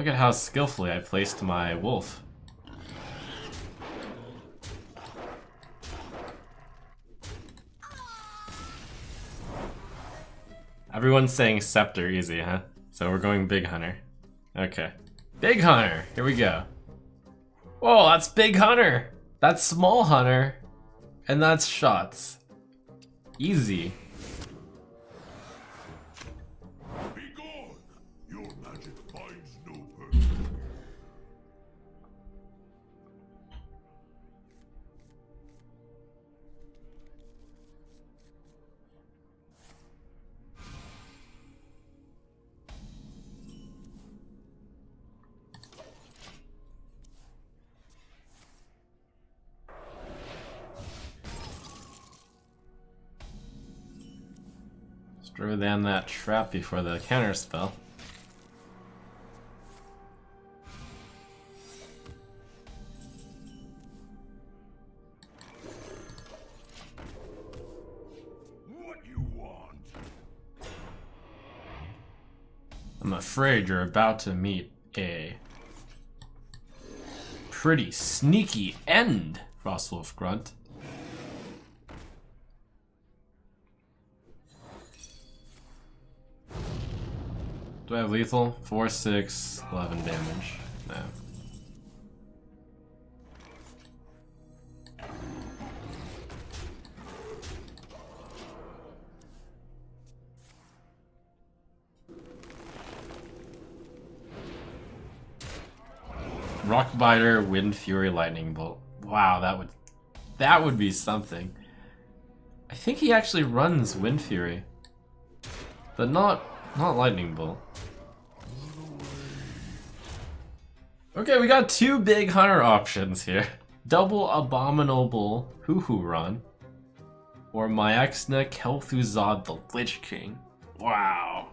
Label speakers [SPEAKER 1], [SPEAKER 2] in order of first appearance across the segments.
[SPEAKER 1] Look at how skillfully I placed my wolf. Everyone's saying scepter easy, huh? So we're going big hunter. Okay. Big hunter! Here we go. Whoa, that's big hunter! That's small hunter. And that's shots. Easy.
[SPEAKER 2] Be gone! Your magic finds no purpose.
[SPEAKER 1] Throw down that trap before the counter spell.
[SPEAKER 2] What you want?
[SPEAKER 1] I'm afraid you're about to meet a pretty sneaky end, Frostwolf grunt. Do I have lethal? 4, 6, 11 damage. No. Rockbiter, Wind Fury, Lightning Bolt. Wow, that would be something. I think he actually runs Wind Fury, but not Lightning Bolt. Okay, we got two big hunter options here. Double Abominable Hoo-Hoo Run, or Myexna Kel'Thuzad the Lich King. Wow.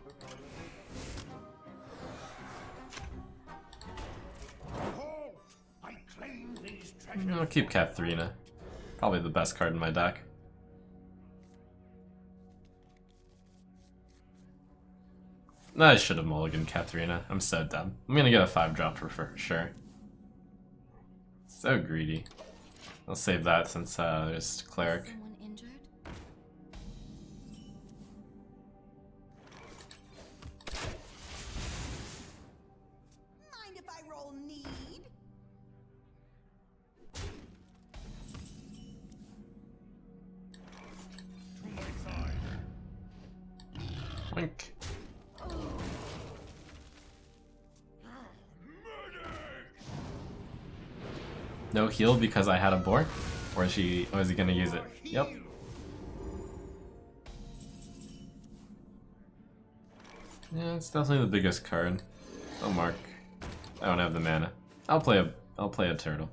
[SPEAKER 2] I claim these treasures.
[SPEAKER 1] I'll keep Katharina. Probably the best card in my deck. I should have mulliganed Katharina. I'm so dumb. I'm gonna get a 5-drop for sure. So greedy. I'll save that since there's Cleric.
[SPEAKER 3] Someone injured?
[SPEAKER 4] Mind if I roll need?
[SPEAKER 2] To my side.
[SPEAKER 1] Wink. No heal because I had a board? Or is he gonna use it? Yep. Yeah, it's definitely the biggest card. Oh, Mark. I don't have the mana. I'll play a turtle.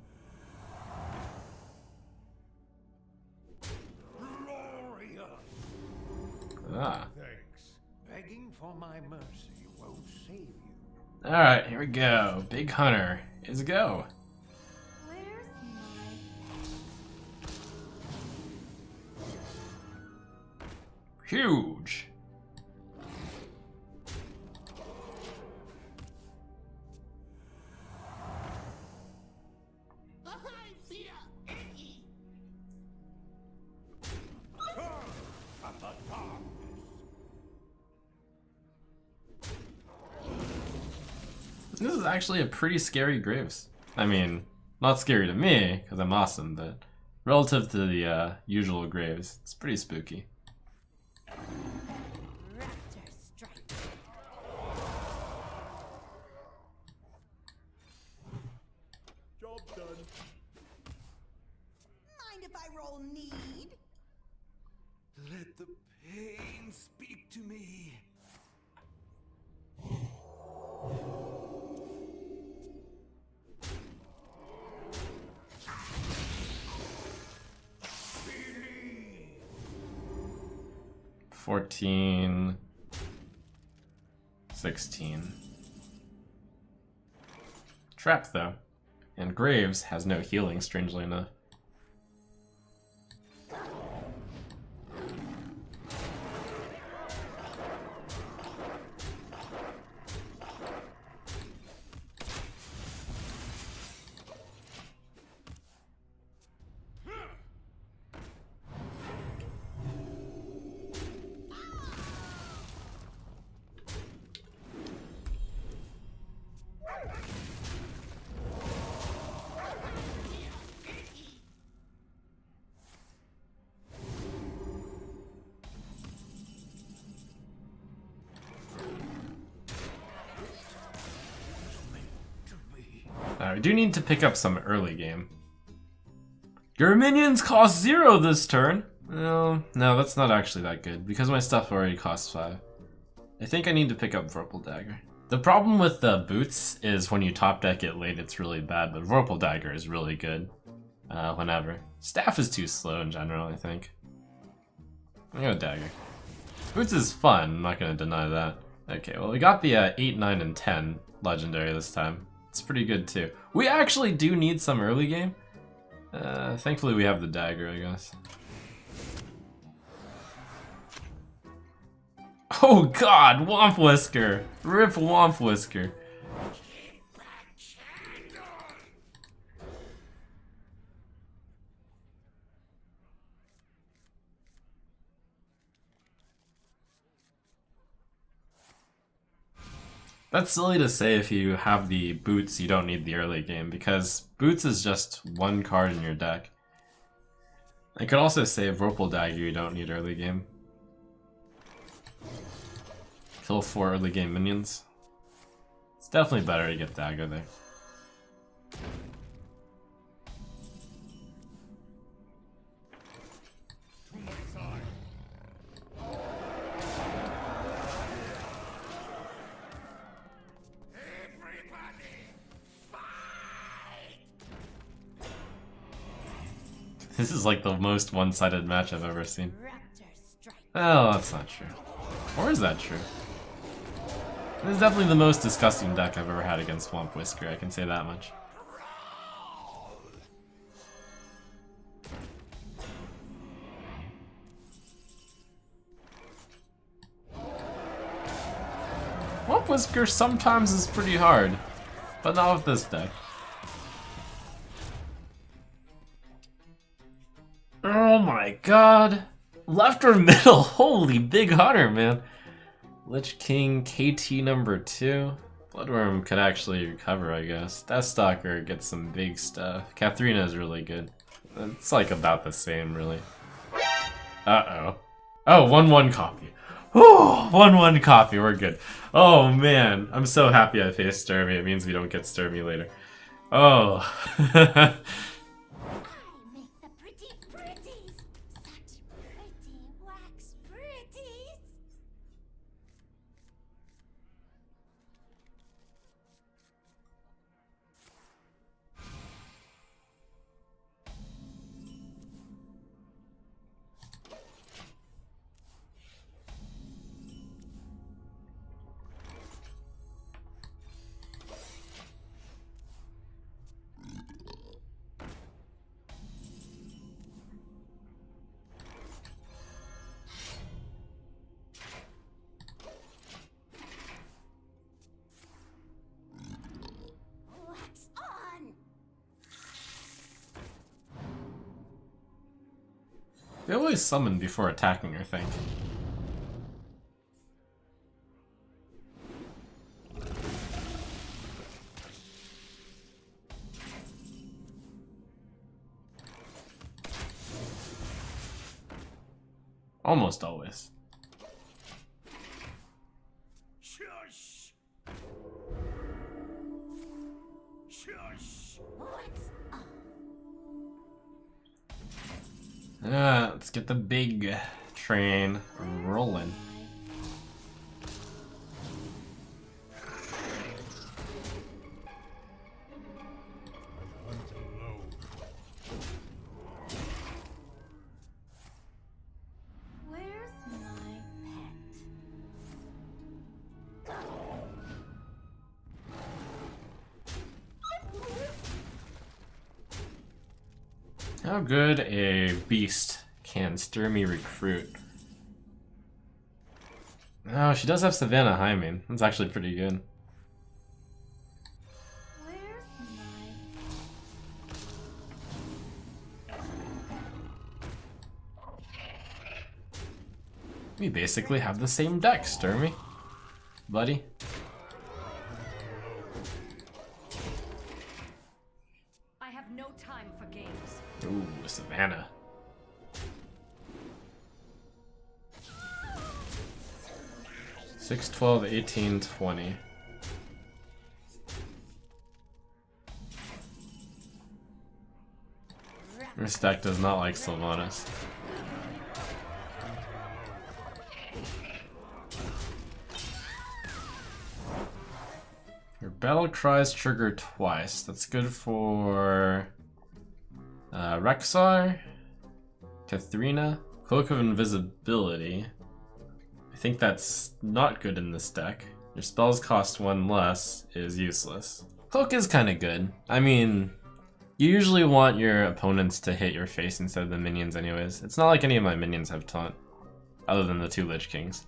[SPEAKER 2] Gloria.
[SPEAKER 1] Ah.
[SPEAKER 2] Thanks. Begging for my mercy won't save you.
[SPEAKER 1] Alright, here we go. Big hunter is go.
[SPEAKER 3] Where's my...
[SPEAKER 1] Huge.
[SPEAKER 2] From the darkness.
[SPEAKER 1] This is actually a pretty scary Graves. I mean, not scary to me, because I'm awesome, but relative to the usual Graves, it's pretty spooky.
[SPEAKER 3] Raptor strike.
[SPEAKER 2] Job done.
[SPEAKER 4] Mind if I roll need?
[SPEAKER 2] Let the pain speak to me. Believe.
[SPEAKER 1] 14, 16. Trap though, and Graves has no healing, strangely enough. I do need to pick up some early game. Your minions cost 0 this turn! No, that's not actually that good, because my stuff already costs 5. I think I need to pick up Vorpal Dagger. The problem with the boots is when you top deck it late, it's really bad, but Vorpal Dagger is really good whenever. Staff is too slow in general, I think. I got a Dagger. Boots is fun, I'm not going to deny that. Okay, well we got the 8, 9, and 10 legendary this time. It's pretty good too. We actually do need some early game. Thankfully we have the Dagger, I guess. Oh god, Womp Whisker! Rip Womp Whisker. That's silly to say if you have the boots, you don't need the early game, because boots is just one card in your deck. I could also say Vorpal Dagger you don't need early game. Kill 4 early game minions. It's definitely better to get Dagger there.
[SPEAKER 2] To my side.
[SPEAKER 1] This is like the most one-sided match I've ever seen.
[SPEAKER 3] Raptor strike.
[SPEAKER 1] Oh, that's not true. Or is that true? This is definitely the most disgusting deck I've ever had against Womp Whisker, I can say that much. Womp Whisker sometimes is pretty hard, but not with this deck. Oh my god! Left or middle? Holy big hunter, man! Lich King, KT number 2. Bloodworm could actually recover, I guess. Deathstalker gets some big stuff. Katharina is really good. It's like about the same, really. Uh-oh. Oh, 1-1 copy. Whew, 1-1 copy, we're good. Oh man, I'm so happy I faced Sturmy. It means we don't get Sturmy later. Oh.
[SPEAKER 3] I make the pretty pretties. Such pretty wax pretties. Wax on.
[SPEAKER 1] They always summon before attacking, I think. Almost always.
[SPEAKER 2] Shush. Shush.
[SPEAKER 3] Wax on.
[SPEAKER 1] Let's get the big train rolling.
[SPEAKER 2] Hunt alone.
[SPEAKER 3] Where's my pet?
[SPEAKER 1] How good a beast can Sturmy recruit? Oh, she does have Savannah Hymen. That's actually pretty good.
[SPEAKER 3] Where's my
[SPEAKER 1] We basically have the same deck, Sturmy. Buddy.
[SPEAKER 5] I have no time for games.
[SPEAKER 1] Ooh, Savannah. $6, $12, $18, $20. First deck does not like Sylvanas. Your battle cries trigger twice. That's good for Rexar, Katharina, Cloak of Invisibility. I think that's not good in this deck. Your spells cost 1 less is useless. Cloak is kind of good. I mean, you usually want your opponents to hit your face instead of the minions anyways. It's not like any of my minions have taunt, other than the 2 Lich Kings.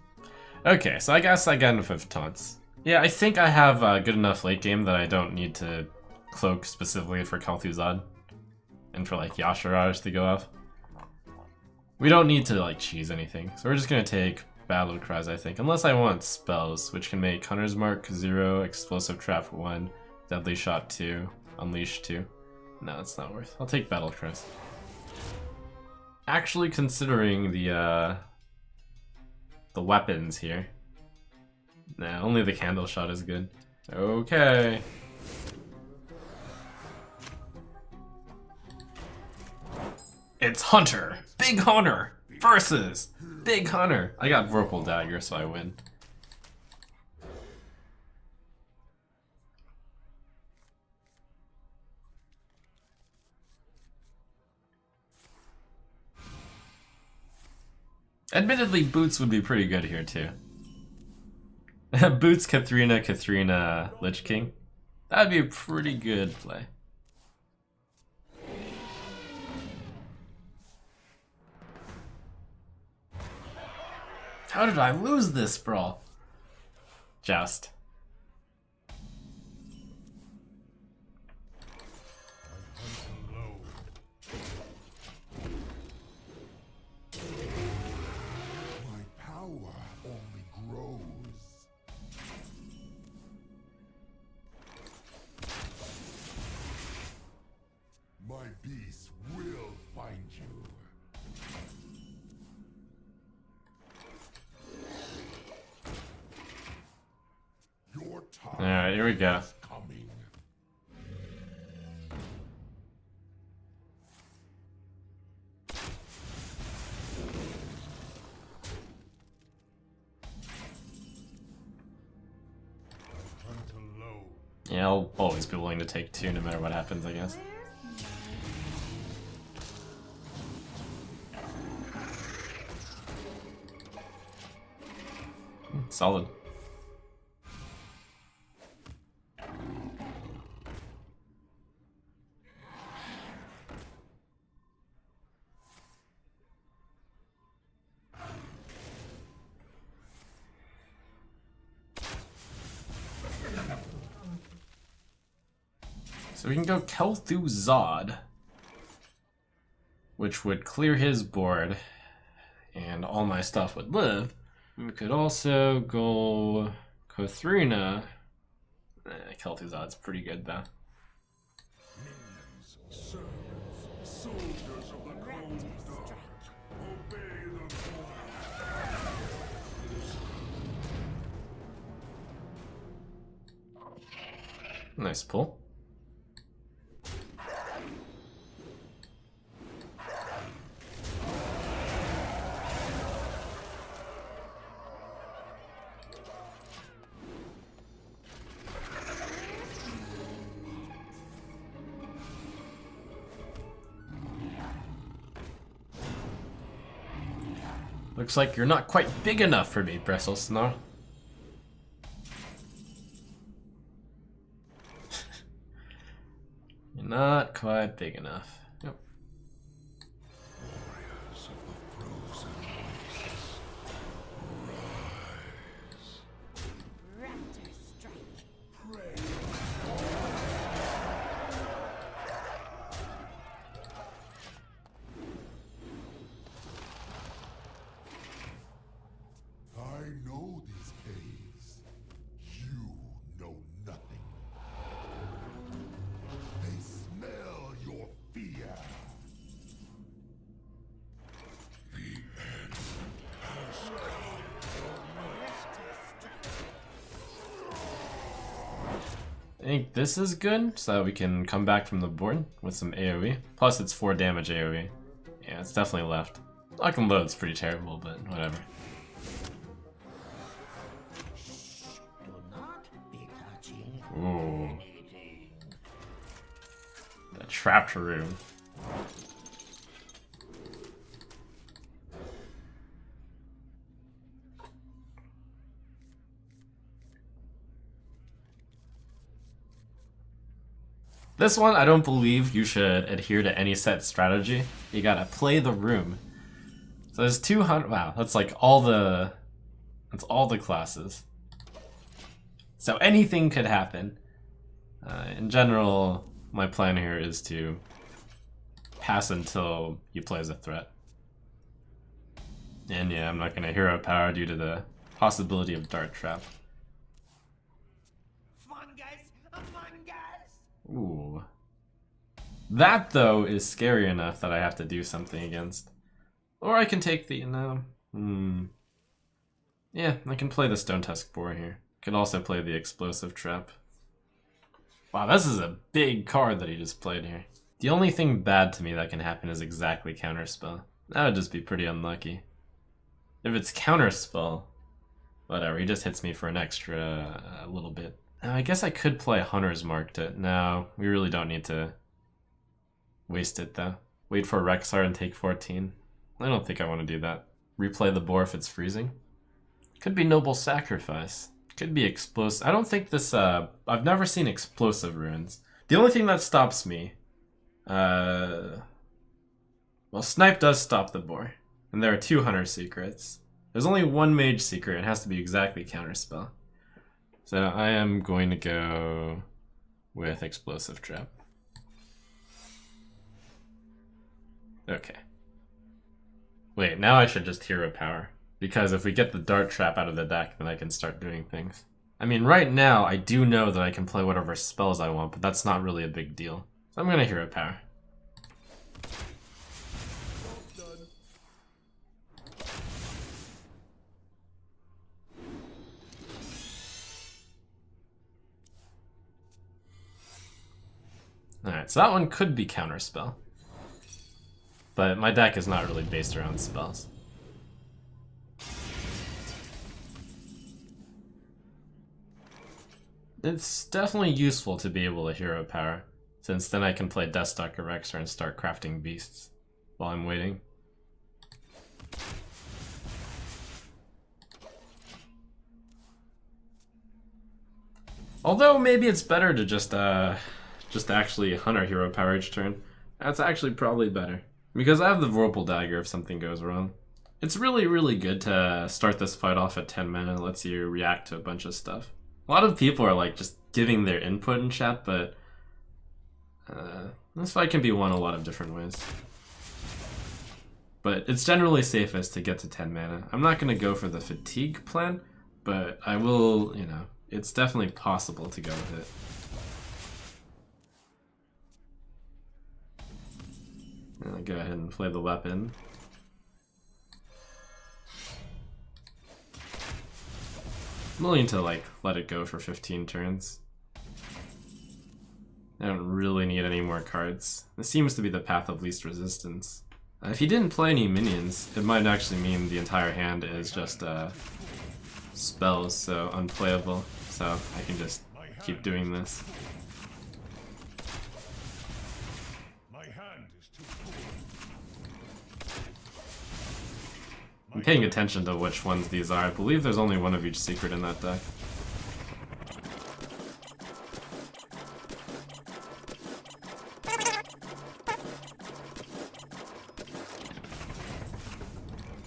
[SPEAKER 1] Okay, so I guess I got enough of taunts. Yeah, I think I have good enough late game that I don't need to cloak specifically for Kel'Thuzad and for like Yasharaj to go off. We don't need to like cheese anything, so we're just gonna take Battle Cries, I think, unless I want spells, which can make Hunter's Mark 0, Explosive Trap 1, Deadly Shot 2, Unleash 2. No, it's not worth. I'll take Battle Cries. Actually considering the weapons here. Nah, only the Candle Shot is good. Okay. It's Hunter! Big Hunter! Versus Big Hunter! I got Vorpal Dagger, so I win. Admittedly, Boots would be pretty good here too. Boots, Katharina, Lich King. That'd be a pretty good play. How did I lose this brawl? Joust.
[SPEAKER 2] My power only grows. My beast will find you. Your time
[SPEAKER 1] Alright, here we go.
[SPEAKER 2] is coming. Hunt alone.
[SPEAKER 1] Yeah, I'll always be willing to take 2 no matter what happens, I guess. Solid. So we can go Kel'Thuzad, which would clear his board, and all my stuff would live. We could also go Katharina. Kel'Thuzad's pretty good though.
[SPEAKER 2] Minions, servants, soldiers of the cold dark, obey the command.
[SPEAKER 1] Nice pull. Looks like you're not quite big enough for me, Brestlesnarl. You're not quite big enough. Yep.
[SPEAKER 2] Warriors of the frozen wastes, rise.
[SPEAKER 3] Raptor strike.
[SPEAKER 2] Pray. I know these caves. You know nothing. They smell your fear. The end has come.
[SPEAKER 3] Raptor strike.
[SPEAKER 1] think this is good, so that we can come back from the board with some AoE. Plus it's 4 damage AoE. Yeah, it's definitely left. Lock and load's pretty terrible, but whatever.
[SPEAKER 6] Do not be touching
[SPEAKER 1] Ooh.
[SPEAKER 6] anything.
[SPEAKER 1] The trapped room. This one, I don't believe you should adhere to any set strategy. You gotta play the room. So there's 200, wow, that's like that's all the classes. So anything could happen. In general, my plan here is to pass until you play as a threat. And yeah, I'm not gonna hero power due to the possibility of dart trap.
[SPEAKER 6] Among us.
[SPEAKER 1] Ooh. That, though, is scary enough that I have to do something against. Or I can take the, no. Yeah, I can play the Stone Tusk Boar here. Could also play the Explosive Trap. Wow, this is a big card that he just played here. The only thing bad to me that can happen is exactly Counterspell. That would just be pretty unlucky. If it's Counterspell, whatever, he just hits me for an extra little bit. I guess I could play Hunter's Mark to... No, we really don't need to waste it, though. Wait for Rexar and take 14. I don't think I want to do that. Replay the boar if it's freezing. Could be Noble Sacrifice. Could be Explosive. I don't think this... I've never seen Explosive Runes. The only thing that stops me... Well, Snipe does stop the boar. And there are 2 Hunter Secrets. There's only 1 Mage Secret. It has to be exactly Counterspell. So I am going to go with Explosive Trap. Okay. Wait, now I should just hero power. Because if we get the Dart Trap out of the deck, then I can start doing things. I mean, right now, I do know that I can play whatever spells I want, but that's not really a big deal. So I'm going to hero power. Alright, so that one could be Counterspell. But my deck is not really based around spells. It's definitely useful to be able to hero power, since then I can play Deathstalker Rexar and start crafting beasts while I'm waiting. Although maybe it's better to just actually Hunter hero power each turn. That's actually probably better. Because I have the Vorpal Dagger if something goes wrong. It's really, really good to start this fight off at 10 mana. It lets you react to a bunch of stuff. A lot of people are like just giving their input in chat, but this fight can be won a lot of different ways. But it's generally safest to get to 10 mana. I'm not going to go for the fatigue plan, but I will, you know, it's definitely possible to go with it. I'll go ahead and play the weapon. I'm willing to like let it go for 15 turns. I don't really need any more cards. This seems to be the path of least resistance. If he didn't play any minions, it might actually mean the entire hand is just spells, so unplayable. So I can just keep doing this. I'm paying attention to which ones these are. I believe there's only one of each secret in that deck.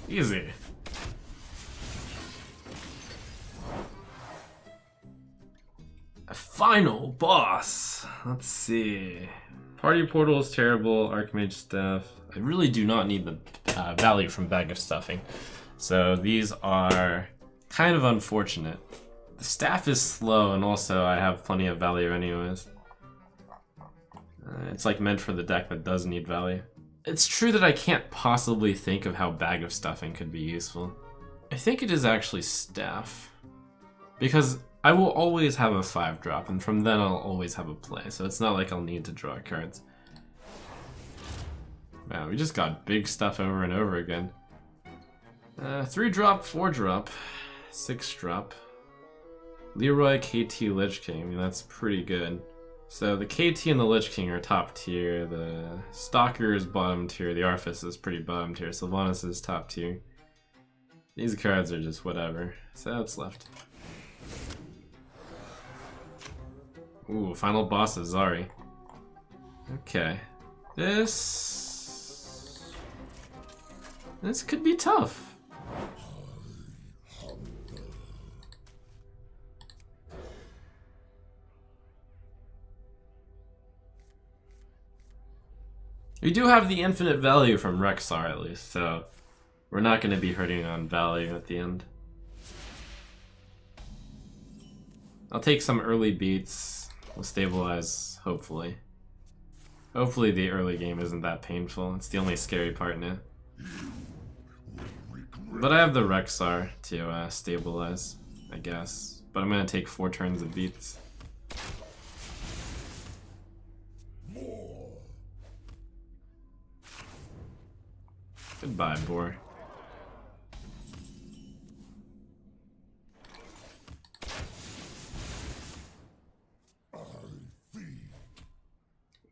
[SPEAKER 1] Easy. A final boss. Let's see. Party Portal is terrible. Archmage Staff. I really do not need the value from Bag of Stuffing. So these are kind of unfortunate. The staff is slow, and also I have plenty of value anyways. It's like meant for the deck that does need value. It's true that I can't possibly think of how Bag of Stuffing could be useful. I think it is actually staff. Because I will always have a 5-drop, and from then I'll always have a play, so it's not like I'll need to draw cards. Wow, we just got big stuff over and over again. 3-drop, 4-drop, 6-drop. Leroy, KT, Lich King. I mean, that's pretty good. So the KT and the Lich King are top tier, the Stalker is bottom tier, the Arthas is pretty bottom tier, Sylvanas is top tier. These cards are just whatever. So that's left. Ooh, final boss is Zari. Okay. This could be tough. We do have the infinite value from Rexar at least, so we're not going to be hurting on value at the end. I'll take some early beats. We'll stabilize, hopefully. Hopefully the early game isn't that painful. It's the only scary part now. But I have the Rexar to stabilize, I guess. But I'm going to take 4 turns of beats. Goodbye, boar.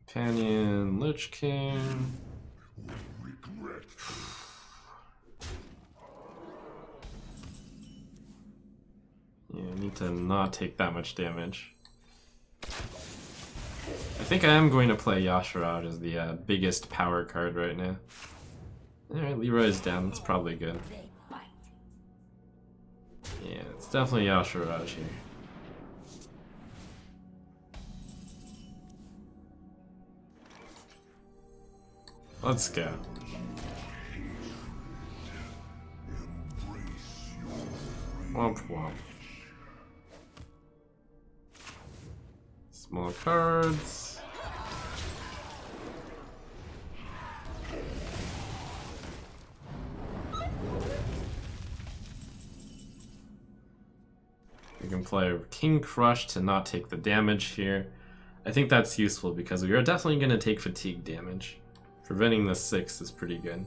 [SPEAKER 1] Companion, Lich King. Yeah, I need to not take that much damage. I think I am going to play Yasharaj as the biggest power card right now. Alright, Leroy's down, that's probably good. Yeah, it's definitely Yasharaj here. Let's go. Womp womp. Small cards. We can play King Crush to not take the damage here. I think that's useful because we are definitely going to take fatigue damage. Preventing the 6 is pretty good.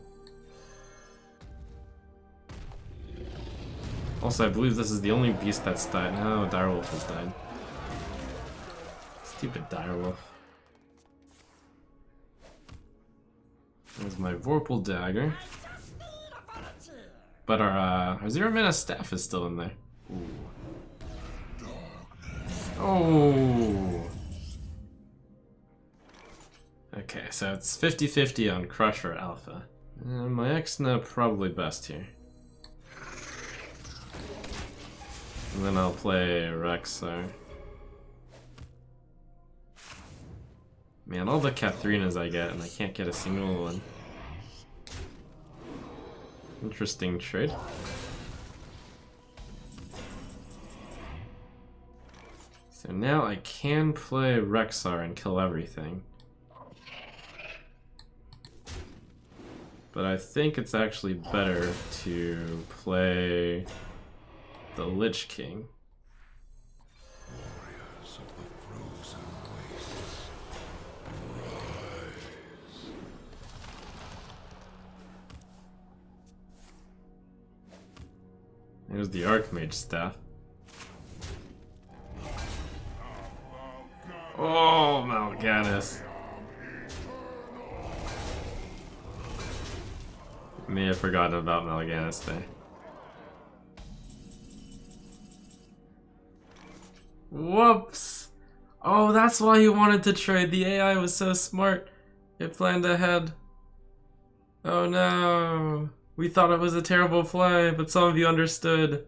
[SPEAKER 1] Also, I believe this is the only beast that's died. No, Direwolf has died. Stupid Direwolf. There's my Vorpal Dagger. But our 0 mana staff is still in there. Ooh. Oh. Okay, so it's 50-50 on Crush or Alpha. My Exna probably best here. And then I'll play Rexar. Man, all the Katharinas I get, and I can't get a single one. Interesting trade. So now I can play Rexar and kill everything. But I think it's actually better to play the Lich King.
[SPEAKER 2] Warriors of the frozen wastes, rise.
[SPEAKER 1] There's the Archmage staff. Oh, Mal'Ganis. May have forgotten about Mal'Ganis there. Whoops! Oh, that's why he wanted to trade. The AI was so smart. It planned ahead. Oh no. We thought it was a terrible play, but some of you understood.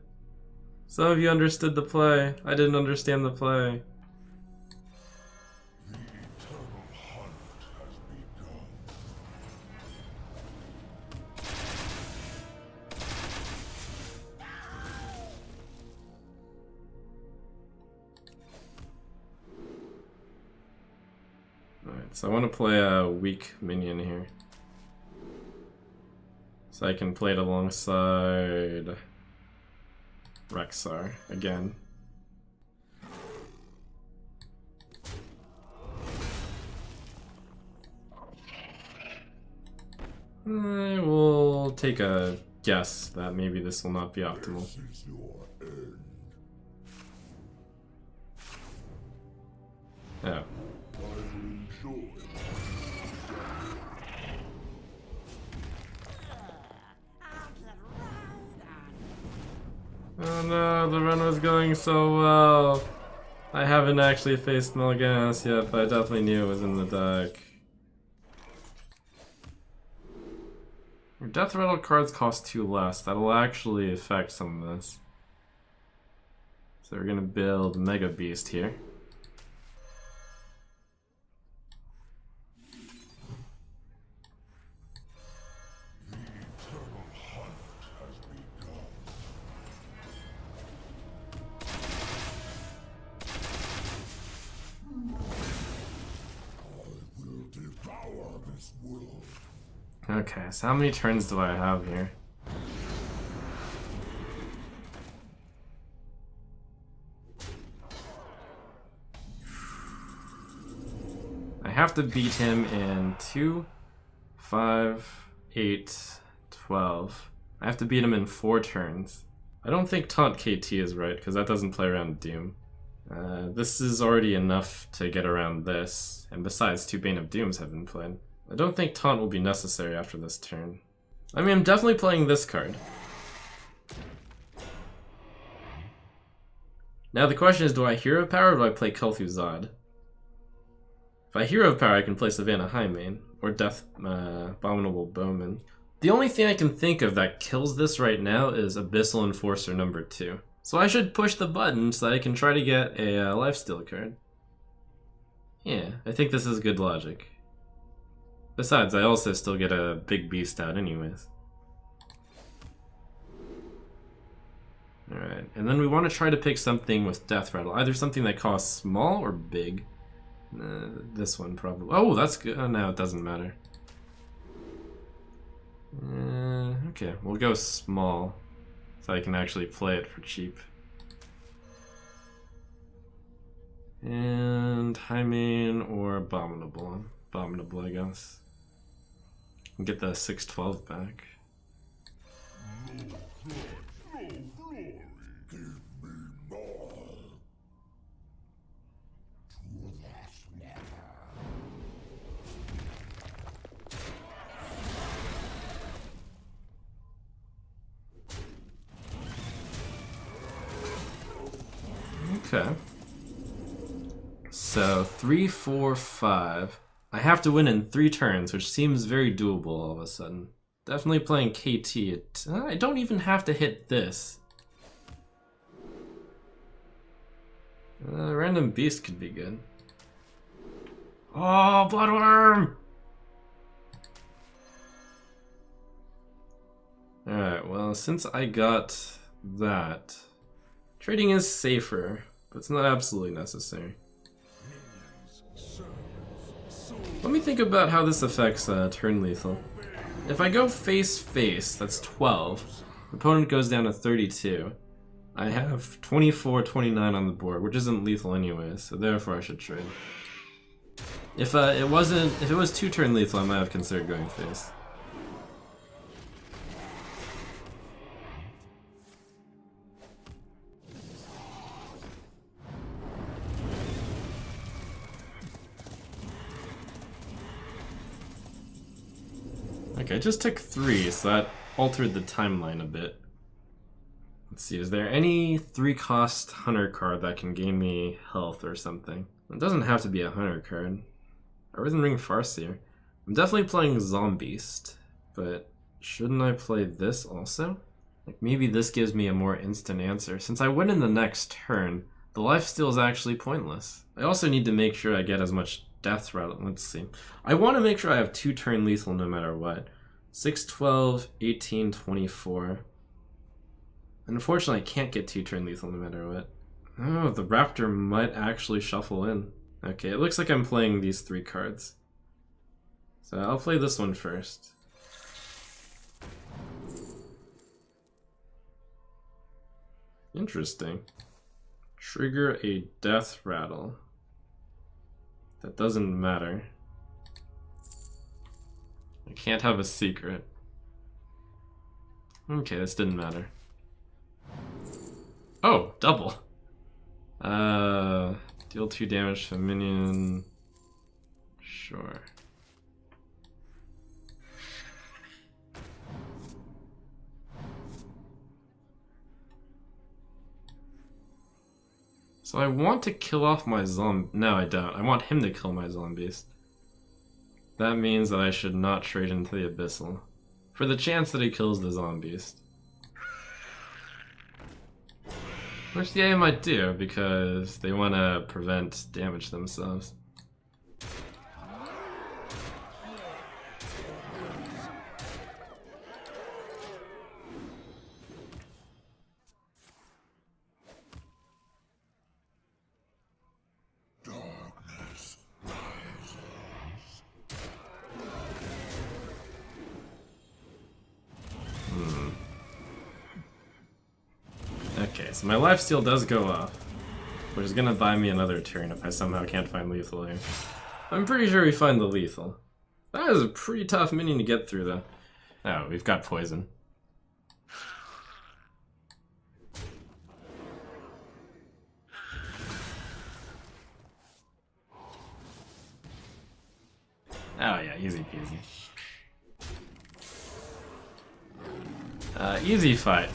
[SPEAKER 1] Some of you understood the play. I didn't understand the play.
[SPEAKER 2] The eternal hunt has begun.
[SPEAKER 1] Alright, so I want to play a weak minion here. So I can play it alongside Rexar again. I will take a guess that maybe this will not be optimal.
[SPEAKER 2] This is your end.
[SPEAKER 1] Oh.
[SPEAKER 2] I will enjoy.
[SPEAKER 1] Oh no, the run was going so well. I haven't actually faced Mal'Ganis yet, but I definitely knew it was in the deck. Your Death Rattle cards cost 2 less. That'll actually affect some of this. So we're gonna build Mega Beast here.
[SPEAKER 2] Will devour this world.
[SPEAKER 1] Okay, so how many turns do I have here? I have to beat him in 2, 5, 8, 12. I have to beat him in 4 turns. I don't think Taunt KT is right, because that doesn't play around Doom. This is already enough to get around this, and besides, 2 Bane of Dooms have been played. I don't think Taunt will be necessary after this turn. I mean, I'm definitely playing this card. Now the question is, do I Hero Power or do I play Kel'Thuzad? If I Hero Power, I can play Savannah Highmane, or Death Abominable Bowman. The only thing I can think of that kills this right now is Abyssal Enforcer number 2. So I should push the button so that I can try to get a lifesteal card. Yeah, I think this is good logic. Besides, I also still get a big beast out anyways. Alright, and then we want to try to pick something with Death Rattle. Either something that costs small or big. This one probably. Oh, that's good. Oh, no, it doesn't matter. Okay, we'll go small. So I can actually play it for cheap. And Highmane or Abominable. Abominable, I guess. And get the 612 back.
[SPEAKER 2] No glory. Give me more.
[SPEAKER 6] That's never.
[SPEAKER 1] Okay. So 3, 4, 5. I have to win in 3 turns, which seems very doable all of a sudden. Definitely playing KT. I don't even have to hit this. Random Beast could be good. Oh, Bloodworm! Alright, well, since I got that, trading is safer, but it's not absolutely necessary. Let me think about how this affects turn lethal. If I go face-face, that's 12. The opponent goes down to 32. I have 24, 29 on the board, which isn't lethal anyways, so therefore I should trade. If it was 2 turn lethal, I might have considered going face. Okay, I just took 3, so that altered the timeline a bit. Let's see, is there any 3-cost hunter card that can gain me health or something? It doesn't have to be a hunter card. Arisen Ring Farseer. I'm definitely playing Zombeast, but shouldn't I play this also? Like, maybe this gives me a more instant answer. Since I win in the next turn, the lifesteal is actually pointless. I also need to make sure I get as much Death Rattle. Let's see. I want to make sure I have 2 turn lethal no matter what. 6, 12, 18, 24. Unfortunately, I can't get 2 turn lethal no matter what. Oh, the Raptor might actually shuffle in. Okay, it looks like I'm playing these 3 cards. So I'll play this one first. Interesting. Trigger a Death Rattle. That doesn't matter. I can't have a secret. Okay, this didn't matter. Oh, double. Deal 2 damage to a minion. Sure. So I want to kill off my zombie. No, I don't. I want him to kill my zombies. That means that I should not trade into the Abyssal. For the chance that he kills the zombies. Which the AI might do, because they want to prevent damage themselves.
[SPEAKER 2] Darkness rises.
[SPEAKER 1] Okay, so my lifesteal does go off, which is gonna buy me another turn if I somehow can't find lethal here. I'm pretty sure we find the lethal. That is a pretty tough minion to get through, though. Oh, we've got poison. Oh yeah, easy peasy. Easy fight.